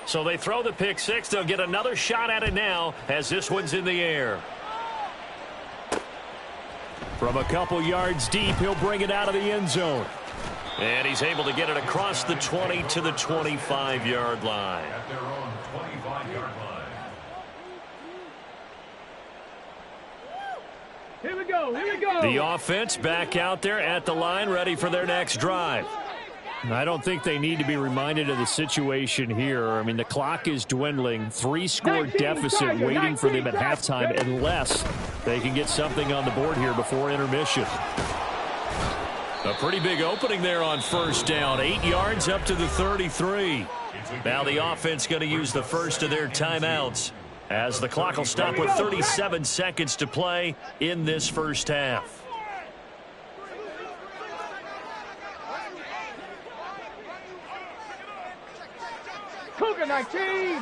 So they throw the pick six. They'll get another shot at it now as this one's in the air. From a couple yards deep, he'll bring it out of the end zone. And he's able to get it across the 20 to the 25-yard line. At their own 25-yard line. Here we go, here we go. The offense back out there at the line, ready for their next drive. I don't think they need to be reminded of the situation here. I mean, the clock is dwindling. 3-score deficit waiting for them at halftime unless they can get something on the board here before intermission. A pretty big opening there on first down. 8 yards up to the 33. Now the offense going to use the first of their timeouts as the clock will stop with 37 seconds to play in this first half. Cougar 19.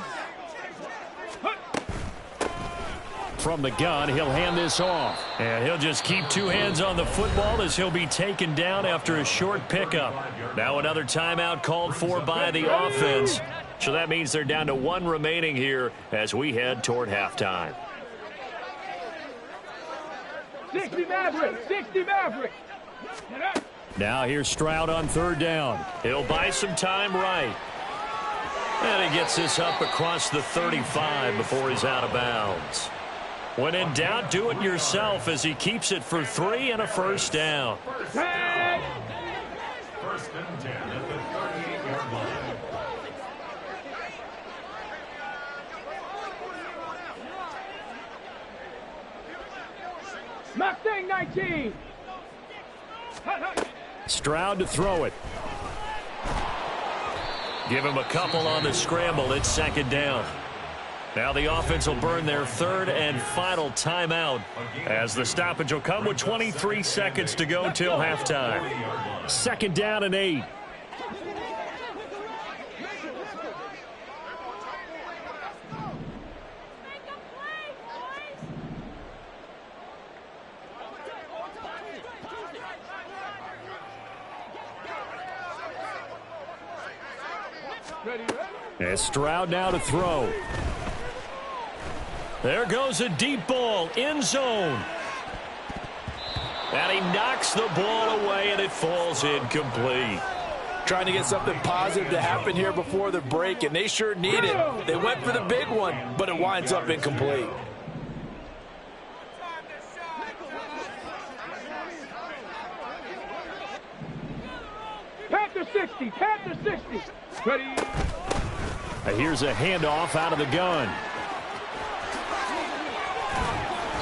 From the gun, he'll hand this off. And he'll just keep two hands on the football as he'll be taken down after a short pickup. Now another timeout called for by the offense. So that means they're down to one remaining here as we head toward halftime. 60 Maverick, 60 Maverick. Now here's Stroud on third down. He'll buy some time right. And he gets this up across the 35 before he's out of bounds. When in doubt, do it yourself as he keeps it for 3 and a first down. First and 10 at the 38-yard line. Mustang 19. Stroud to throw it. Give him a couple on the scramble. It's second down. Now the offense will burn their third and final timeout as the stoppage will come with 23 seconds to go till halftime. Second down and 8. And Stroud now to throw. There goes a deep ball, end zone. And he knocks the ball away, and it falls incomplete. Trying to get something positive to happen here before the break, and they sure need it. They went for the big one, but it winds up incomplete. Panther 60, Panther 60. Ready. Here's a handoff out of the gun.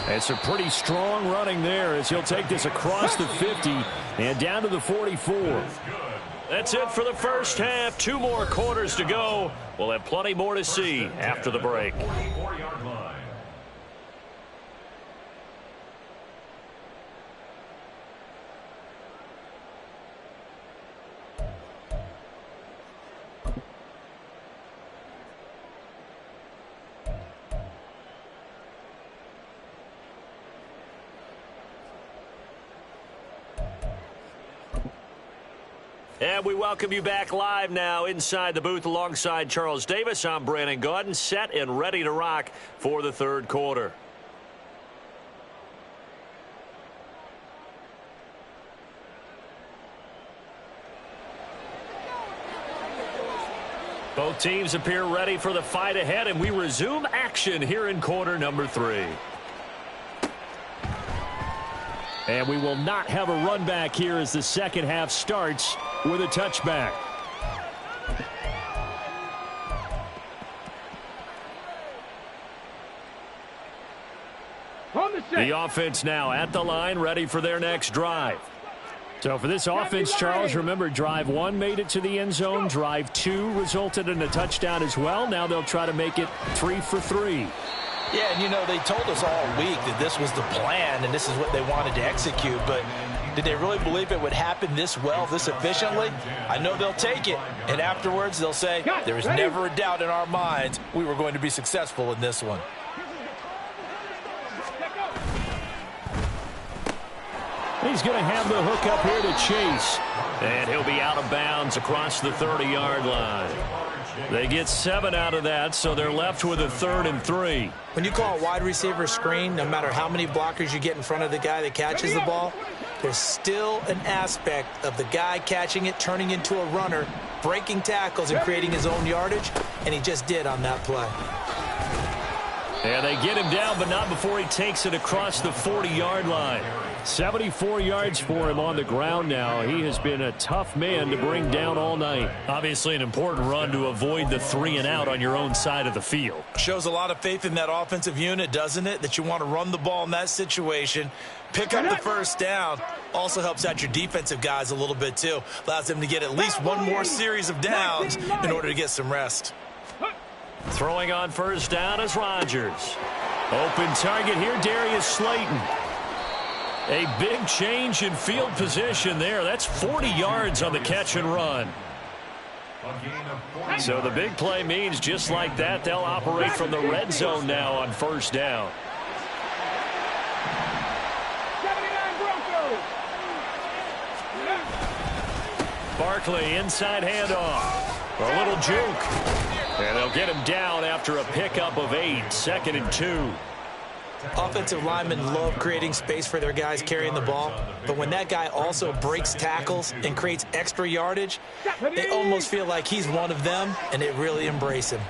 It's a pretty strong running there as he'll take this across the 50 and down to the 44. That's it for the first half. 2 more quarters to go. We'll have plenty more to see after the break. 44-yard line. And we welcome you back live now inside the booth alongside Charles Davis. I'm Brandon Gaudin, set and ready to rock for the third quarter. Both teams appear ready for the fight ahead, and we resume action here in quarter number 3. And we will not have a run back here as the second half starts with a touchback. The offense now at the line, ready for their next drive. So for this offense, Charles, remember, drive 1 made it to the end zone. Drive 2 resulted in a touchdown as well. Now they'll try to make it 3 for 3. Yeah, and you know, they told us all week that this was the plan and this is what they wanted to execute, but did they really believe it would happen this well, this efficiently? I know they'll take it, and afterwards they'll say, there was never a doubt in our minds we were going to be successful in this one. He's going to have the hook up here to Chase. And he'll be out of bounds across the 30-yard line. They get 7 out of that, so they're left with a 3rd and 3. When you call a wide receiver screen, no matter how many blockers you get in front of the guy that catches the ball, there's still an aspect of the guy catching it, turning into a runner, breaking tackles and creating his own yardage, and he just did on that play. And they get him down, but not before he takes it across the 40-yard line. 74 yards for him on the ground now. He has been a tough man to bring down all night. Obviously an important run to avoid the 3 and out on your own side of the field. Shows a lot of faith in that offensive unit, doesn't it? That you want to run the ball in that situation. Pick up the first down. Also helps out your defensive guys a little bit too. Allows them to get at least one more series of downs in order to get some rest. Throwing on first down is Rodgers. Open target here, Darius Slayton. A big change in field position there. That's 40 yards on the catch and run. So the big play means just like that, they'll operate from the red zone now on first down. 79 Broncos. Barkley, inside handoff. A little juke. And they'll get him down after a pickup of 8, 2nd and 2. Offensive linemen love creating space for their guys carrying the ball, but when that guy also breaks tackles and creates extra yardage, they almost feel like he's one of them, and they really embrace him.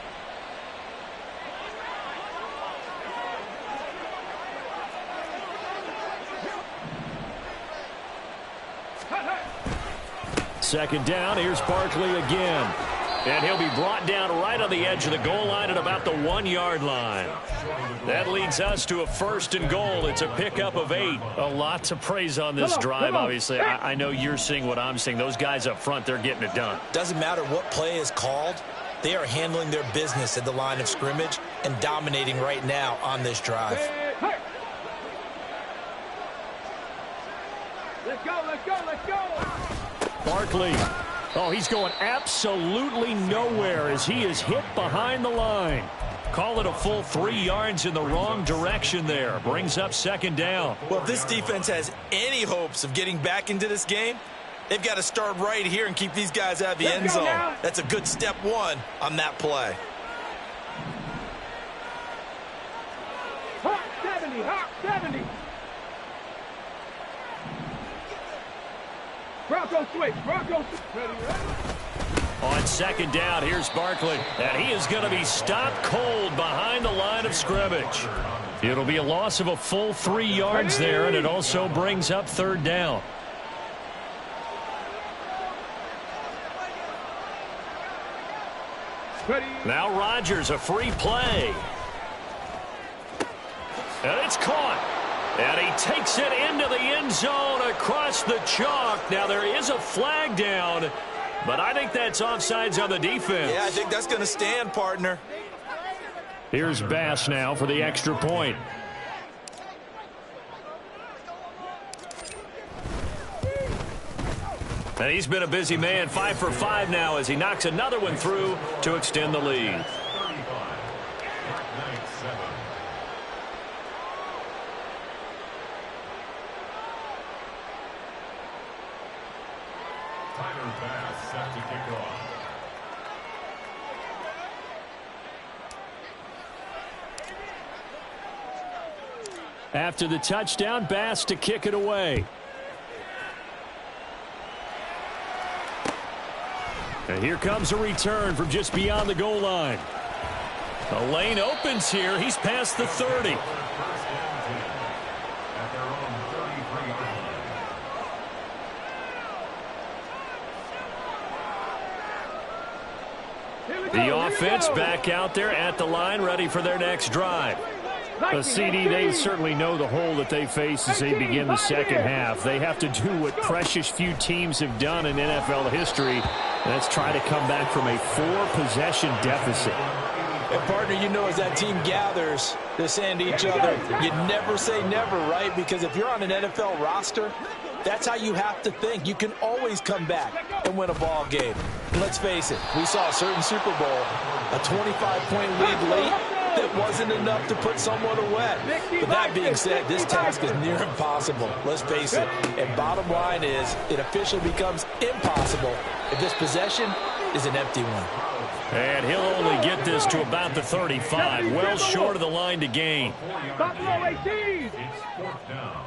Second down, here's Barkley again. And he'll be brought down right on the edge of the goal line at about the 1-yard line. That leads us to a 1st and goal. It's a pickup of 8. A lot to praise on this drive, obviously. I know you're seeing what I'm seeing. Those guys up front, they're getting it done. Doesn't matter what play is called. They are handling their business at the line of scrimmage and dominating right now on this drive. Let's go, let's go, let's go. Barkley. Oh, he's going absolutely nowhere as he is hit behind the line. Call it a full 3 yards in the wrong direction there. Brings up 2nd down. Well, if this defense has any hopes of getting back into this game, they've got to start right here and keep these guys out of the end zone. That's a good step 1 on that play. Hot 70, hot 70. Bronco switch, Bronco switch. Ready. On 2nd down, here's Barkley. And he is going to be stopped cold behind the line of scrimmage. It'll be a loss of a full 3 yards there, and it also brings up 3rd down. Ready. Now Rodgers, a free play. And it's caught. And he takes it into the end zone across the chalk. Now there is a flag down, but I think that's offsides on the defense. Yeah, I think that's going to stand, partner. Here's Bass now for the extra point. And he's been a busy man, 5 for 5 now as he knocks another one through to extend the lead. After the touchdown, Bass to kick it away. And here comes a return from just beyond the goal line. The lane opens here. He's past the 30. The offense back out there at the line, ready for their next drive. The CD, they certainly know the hole that they face as they begin the second half. They have to do what precious few teams have done in NFL history, and that's try to come back from a 4-possession deficit. And partner, you know, as that team gathers, they're saying to each other, you never say never, right? Because if you're on an NFL roster, that's how you have to think. You can always come back and win a ball game. And let's face it, we saw a certain Super Bowl, a 25-point lead late, that wasn't enough to put someone away. But that being said, this task is near impossible. Let's face it. And bottom line is, it officially becomes impossible if this possession is an empty one. And he'll only get this to about the 35, well short of the line to gain. Buffalo 18. It's fourth down.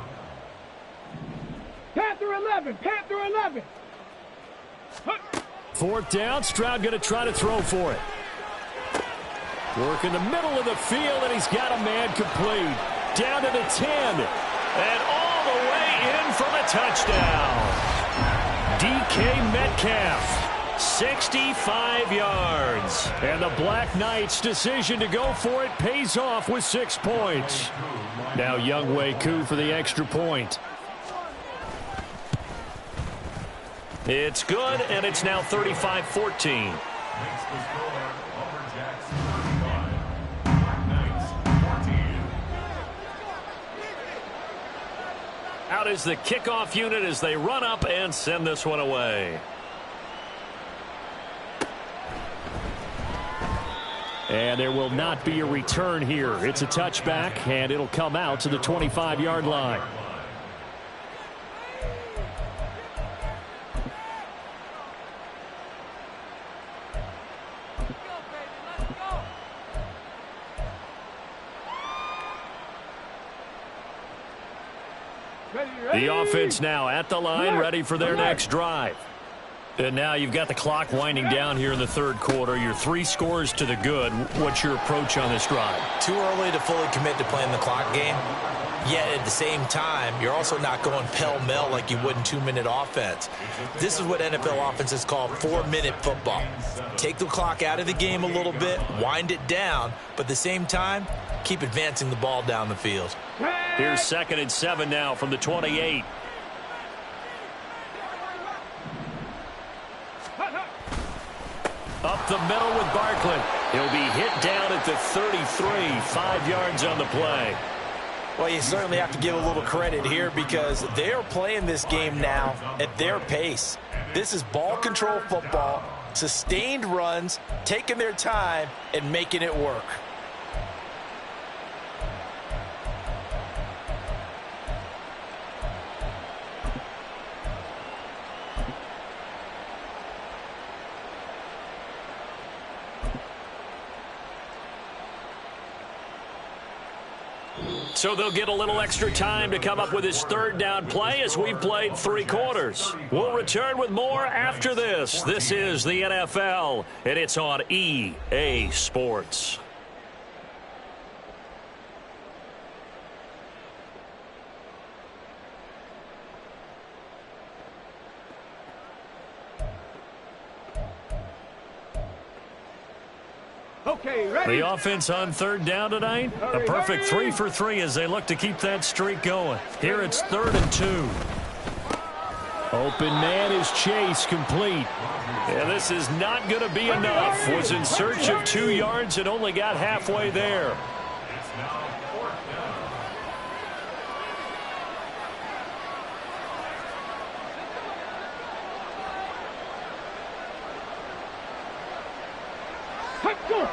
Panther 11. Panther 11. Fourth down, Stroud going to try to throw for it. Work in the middle of the field, and he's got a man complete. Down to the 10. And all the way in for the touchdown. DK Metcalf, 65 yards. And the Black Knights' decision to go for it pays off with 6 points. Now Younghoe Koo for the extra point. It's good, and it's now 35-14. Makes the score. Upper Jacks 35. Black Knights 14. Out is the kickoff unit as they run up and send this one away. And there will not be a return here. It's a touchback, and it'll come out to the 25-yard line. The offense now at the line, ready for their next drive. And now you've got the clock winding down here in the third quarter. Your 3 scores to the good. What's your approach on this drive? Too early to fully commit to playing the clock game. Yet at the same time, you're also not going pell-mell like you would in 2-minute offense. This is what NFL offenses call 4-minute football. Take the clock out of the game a little bit, wind it down, but at the same time, keep advancing the ball down the field. Here's 2nd and 7 now from the 28. Up the middle with Barkley. He'll be hit down at the 33, 5 yards on the play. Well, you certainly have to give a little credit here because they are playing this game now at their pace. This is ball control football, sustained runs, taking their time, and making it work. So they'll get a little extra time to come up with his 3rd down play as we've played 3 quarters. We'll return with more after this. This is the NFL, and it's on EA Sports. Okay, ready? The offense on 3rd down tonight, a perfect 3 for 3 as they look to keep that streak going. Here it's 3rd and 2. Open man is Chase, complete. And this is not going to be enough. Was in search of 2 yards and only got halfway there. It's now fourth down. Go.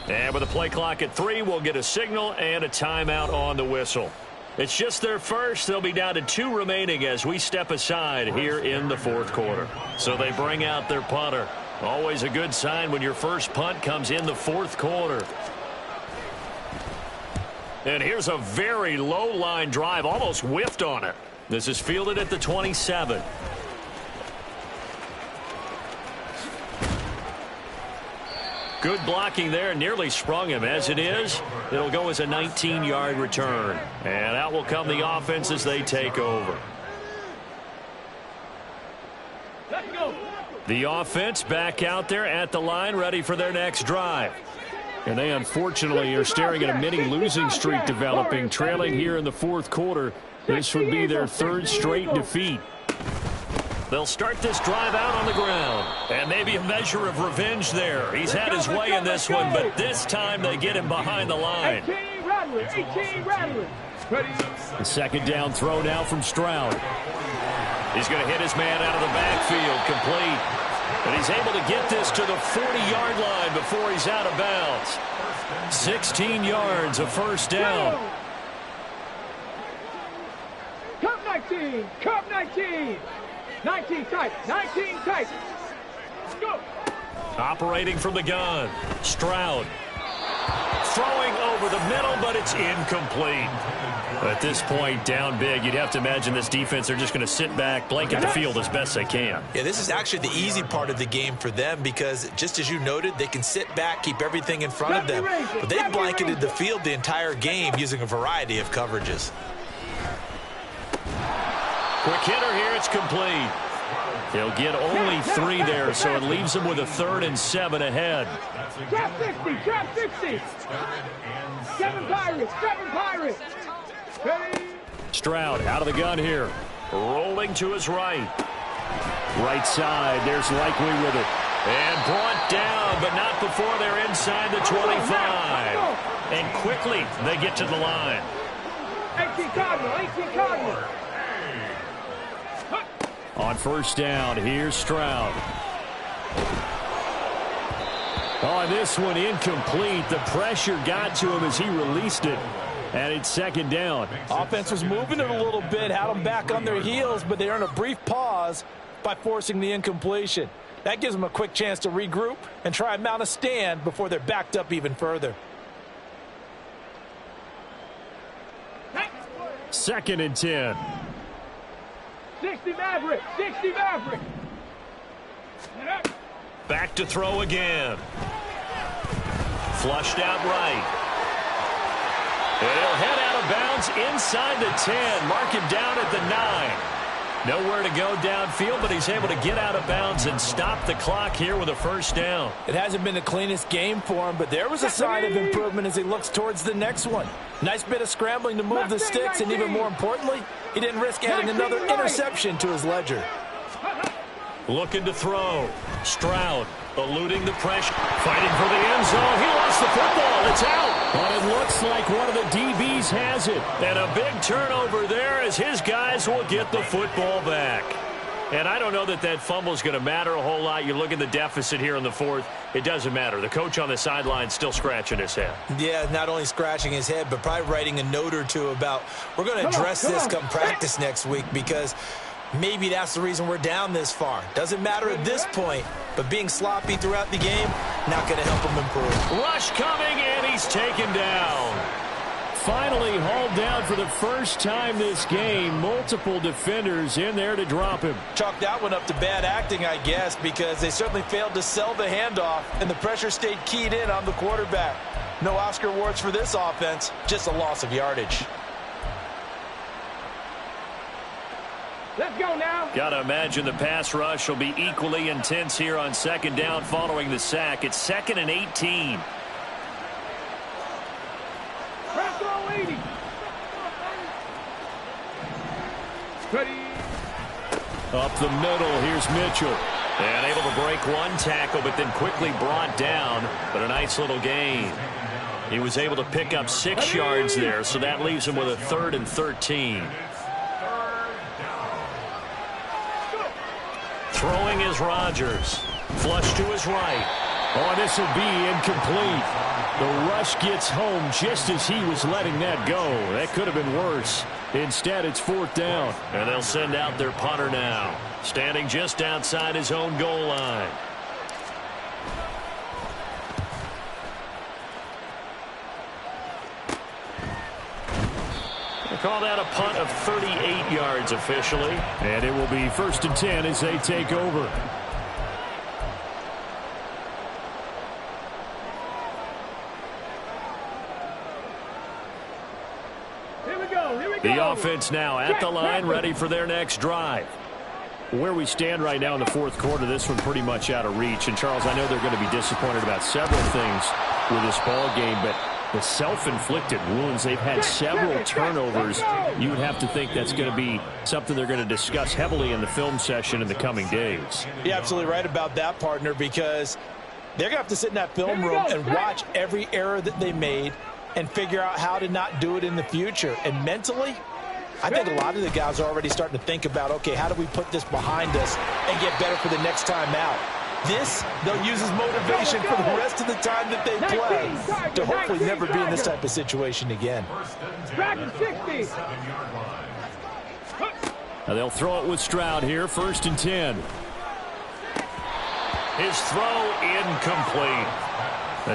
And with a play clock at 3, we'll get a signal and a timeout on the whistle. It's just their first. They'll be down to 2 remaining as we step aside here in the 4th quarter. So they bring out their punter. Always a good sign when your first punt comes in the 4th quarter. And here's a very low line drive, almost whiffed on it. This is fielded at the 27. Good blocking there, nearly sprung him. As it is, it'll go as a 19-yard return. And out will come the offense as they take over. Let's go. The offense back out there at the line, ready for their next drive. And they unfortunately are staring at a mini losing streak developing, trailing here in the 4th quarter. This would be their 3rd straight defeat. They'll start this drive out on the ground. And maybe a measure of revenge there. He's had his way in this one, but this time they get him behind the line. 18 Rattler, 18 Rattler. Ready. The second down throw now from Stroud. He's going to hit his man out of the backfield, complete. And he's able to get this to the 40-yard line before he's out of bounds. 16 yards, a first down. Cup 19, Cup 19. 19 tight, 19 tight. Go. Operating from the gun, Stroud. Throwing over the middle, but it's incomplete. At this point, down big, you'd have to imagine this defense, they're just going to sit back, blanket the field as best they can. Yeah, this is actually the easy part of the game for them because, just as you noted, they can sit back, keep everything in front of them. But they've blanketed the field the entire game using a variety of coverages. Quick hitter here, it's complete. He'll get only 3 there, so it leaves him with a 3rd and 7 ahead. Trap 60, trap 60. 7 Pirates, 7 Pirates. Ready. Stroud out of the gun here. Rolling to his right. Right side, there's Likely with it. And brought down, but not before they're inside the 25. And quickly, they get to the line. 18 Cardinal, 18 Cardinal. On first down, here's Stroud. Oh, this one incomplete. The pressure got to him as he released it. And it's second down. Offense was moving it a little bit, had them back on their heels, but they earned a brief pause by forcing the incompletion. That gives them a quick chance to regroup and try and mount a stand before they're backed up even further. 2nd and 10. 60 Maverick, 60 Maverick. Back to throw again. Flushed out right. And he'll head out of bounds inside the 10. Mark him down at the 9. Nowhere to go downfield, but he's able to get out of bounds and stop the clock here with a first down. It hasn't been the cleanest game for him, but there was a sign of improvement as he looks towards the next one. Nice bit of scrambling to move the sticks, and even more importantly, he didn't risk adding another interception to his ledger. Looking to throw. Stroud eluding the pressure. Fighting for the end zone. He lost the football. It's out. But it looks like one of the DBs has it. And a big turnover there as his guys will get the football back. And I don't know that that fumble is going to matter a whole lot. You look at the deficit here in the 4th. It doesn't matter. The coach on the sideline still scratching his head. Yeah, not only scratching his head, but probably writing a note or two about we're going to address this come practice next week because maybe that's the reason we're down this far. Doesn't matter at this point, but being sloppy throughout the game, not going to help him improve. Rush coming, and he's taken down. Finally hauled down for the first time this game. Multiple defenders in there to drop him. Chalk that one up to bad acting, I guess, because they certainly failed to sell the handoff, and the pressure stayed keyed in on the quarterback. No Oscar awards for this offense, just a loss of yardage. Let's go now. Got to imagine the pass rush will be equally intense here on second down following the sack. It's 2nd and 18. Press throw 80. Ready. Up the middle, here's Mitchell. And able to break one tackle, but then quickly brought down. But a nice little gain. He was able to pick up 6 yards there, so that leaves him with a 3rd and 13. Throwing is Rodgers. Flush to his right. Oh, this will be incomplete. The rush gets home just as he was letting that go. That could have been worse. Instead, it's 4th down. And they'll send out their punter now. Standing just outside his own goal line. They call that a punt of 38 yards officially. And it will be 1st and 10 as they take over. Here we go. The offense now at the line, ready for their next drive. Where we stand right now in the 4th quarter, this one pretty much out of reach. And, Charles, I know they're going to be disappointed about several things with this ball game, but the self-inflicted wounds. They've had several turnovers. You would have to think that's going to be something they're going to discuss heavily in the film session in the coming days. You're absolutely right about that, partner, because they're going to have to sit in that film room and watch every error that they made and figure out how to not do it in the future. And mentally, I think a lot of the guys are already starting to think about, okay, how do we put this behind us and get better for the next time out? This, they'll use as motivation for the rest of the time that they play to hopefully never be in this type of situation again. Now they'll throw it with Stroud here, 1st and 10. His throw incomplete.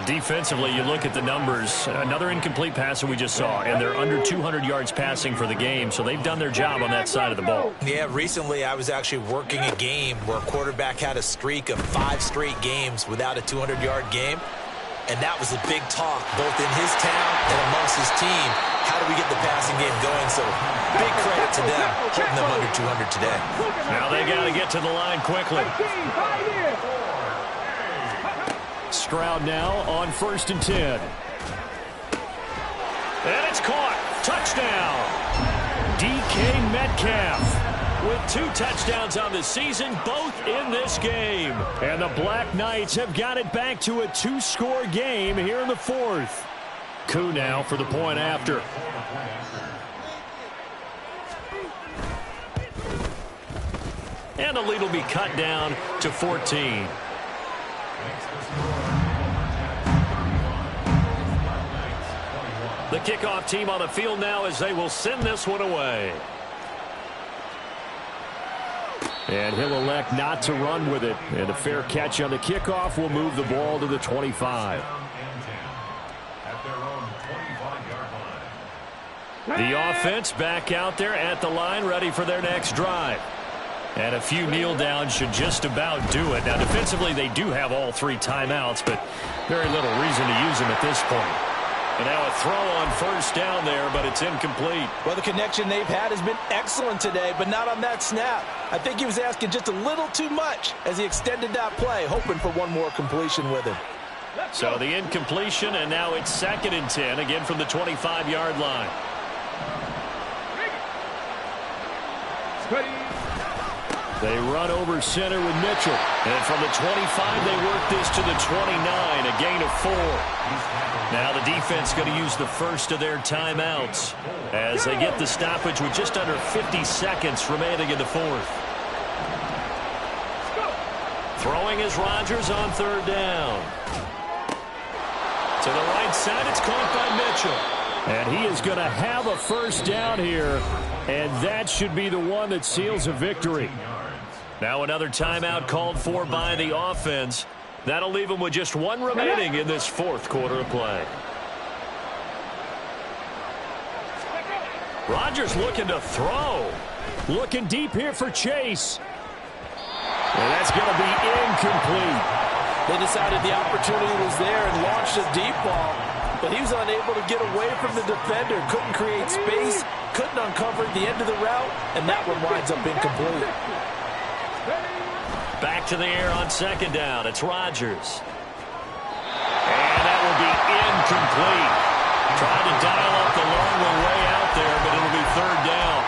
Defensively, you look at the numbers. Another incomplete pass that we just saw, and they're under 200 yards passing for the game, so they've done their job on that side of the ball. Yeah, recently I was actually working a game where a quarterback had a streak of 5 straight games without a 200-yard game, and that was a big talk both in his town and amongst his team. How do we get the passing game going? So big credit to them, holding them under 200 today. Now they got to get to the line quickly. Stroud now on 1st and 10. And it's caught. Touchdown. DK Metcalf with 2 touchdowns on the season, both in this game. And the Black Knights have got it back to a 2-score game here in the 4th. Koo now for the point after. And the lead will be cut down to 14. The kickoff team on the field now as they will send this one away. And he'll elect not to run with it. And a fair catch on the kickoff will move the ball to the 25. The offense back out there at the line, ready for their next drive. And a few kneel downs should just about do it. Now, defensively, they do have all 3 timeouts, but very little reason to use them at this point. And now a throw on 1st down there, but it's incomplete. Well, the connection they've had has been excellent today, but not on that snap. I think he was asking just a little too much as he extended that play, hoping for one more completion with him. So the incompletion, and now it's 2nd and 10, again from the 25-yard line. They run over center with Mitchell. And from the 25, they work this to the 29, a gain of 4. Now the defense going to use the first of their timeouts as they get the stoppage with just under 50 seconds remaining in the 4th. Throwing is Rodgers on 3rd down. To the right side, it's caught by Mitchell. And he is going to have a 1st down here, and that should be the one that seals a victory. Now another timeout called for by the offense. That'll leave them with just 1 remaining in this 4th quarter of play. Rodgers looking to throw. Looking deep here for Chase. And that's going to be incomplete. They decided the opportunity was there and launched a deep ball, but he was unable to get away from the defender. Couldn't create space, couldn't uncover at the end of the route, and that one winds up incomplete. Back to the air on 2nd down. It's Rodgers. And that will be incomplete. Tried to dial up the long one way out there, but it'll be 3rd down.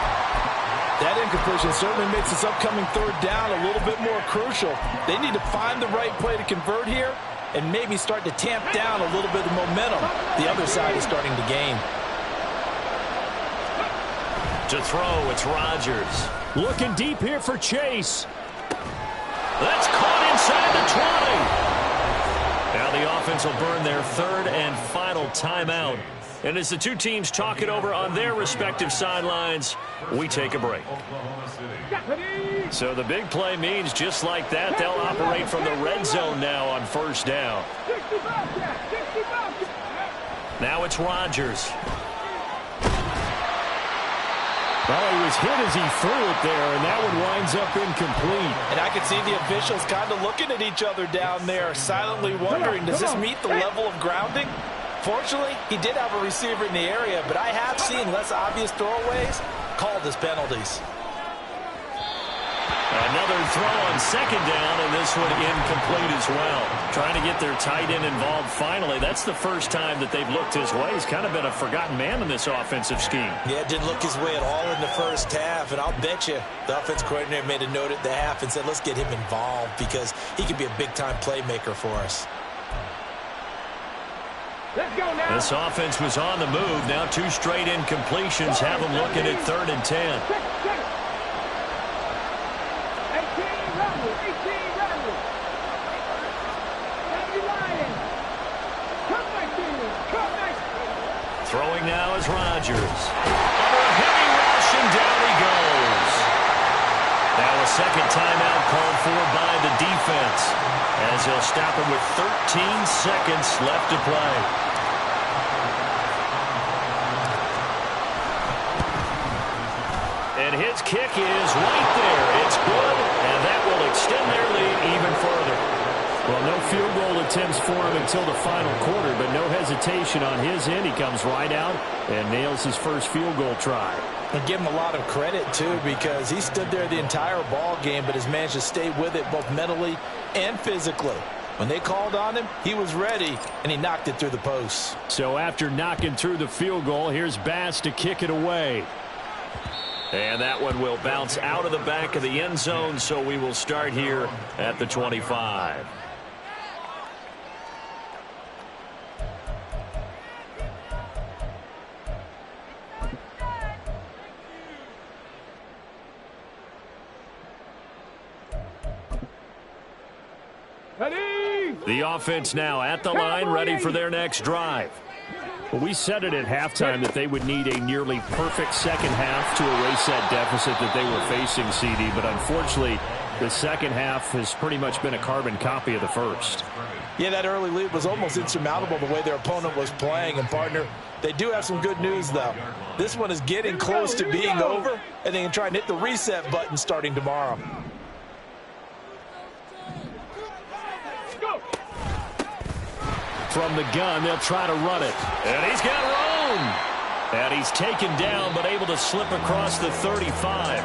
That incompletion certainly makes this upcoming 3rd down a little bit more crucial. They need to find the right play to convert here and maybe start to tamp down a little bit of momentum. The other side is starting to gain. To throw, it's Rodgers. Looking deep here for Chase. That's caught inside the 20. Now the offense will burn their 3rd and final timeout. And as the 2 teams talk it over on their respective sidelines, we take a break. So the big play means just like that, they'll operate from the red zone now on 1st down. Now it's Rodgers. Well, he was hit as he threw it there, and that one winds up incomplete. And I could see the officials kind of looking at each other down there, silently wondering, does this meet the level of grounding? Fortunately, he did have a receiver in the area, but I have seen less obvious throwaways called as penalties. Another throw on second down, and this one incomplete as well. Trying to get their tight end involved finally. That's the first time that they've looked his way. He's kind of been a forgotten man in this offensive scheme. Yeah, didn't look his way at all in the first half, and I'll bet you the offense coordinator made a note at the half and said, let's get him involved because he could be a big-time playmaker for us. Let's go now. This offense was on the move. Now 2 straight incompletions have them looking at 3rd and 10. 18 runners. Throwing now is Rodgers. Under a heavy rush, and down he goes. Now a second timeout called for by the defense, as he'll stop him with 13 seconds left to play. And his kick is right there. It's good, and that will extend their lead even further. Well, no field goal attempts for him until the final quarter, but no hesitation on his end. He comes right out and nails his first field goal try. And give him a lot of credit, too, because he stood there the entire ball game, but has managed to stay with it both mentally and physically. When they called on him, he was ready, and he knocked it through the posts. So after knocking through the field goal, here's Bass to kick it away. And that one will bounce out of the back of the end zone, so we will start here at the 25. The offense now at the line, ready for their next drive. Well, we said it at halftime that they would need a nearly perfect second half to erase that deficit that they were facing, CD. But unfortunately, the second half has pretty much been a carbon copy of the first. Yeah, that early lead was almost insurmountable the way their opponent was playing. And, partner, they do have some good news, though. This one is getting close to being over, and they can try and hit the reset button starting tomorrow. From the gun, they'll try to run it. And he's got room. And he's taken down, but able to slip across the 35.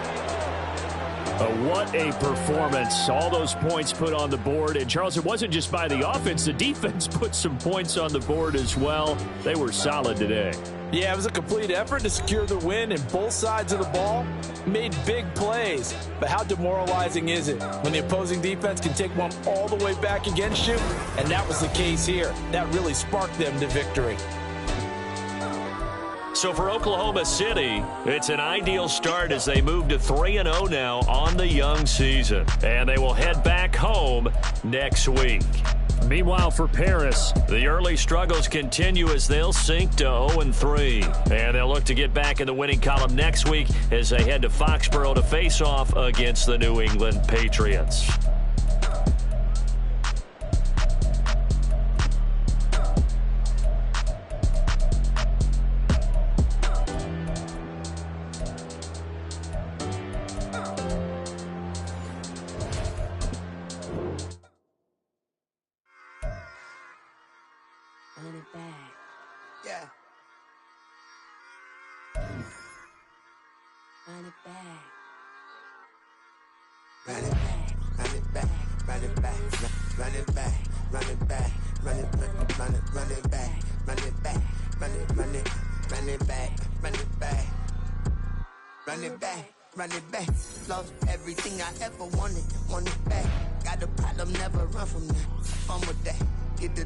What a performance. All those points put on the board. And, Charles, it wasn't just by the offense. The defense put some points on the board as well. They were solid today. Yeah, it was a complete effort to secure the win, and both sides of the ball made big plays. But how demoralizing is it when the opposing defense can take one all the way back against you? And that was the case here. That really sparked them to victory. So for Oklahoma City, it's an ideal start as they move to 3-0 now on the young season. And they will head back home next week. Meanwhile, for Paris, the early struggles continue as they'll sink to 0-3. And they'll look to get back in the winning column next week as they head to Foxborough to face off against the New England Patriots. Run it back. Yeah. Run it back. Run it back. Run it back. Run it back. Run it back. Run it back. Run it back. Run it back. Run it back. Run it back. Run it back. Run it back. Run it back. Lost everything I ever wanted. Want it back. Got a problem, never run from that. Fun with that. Get the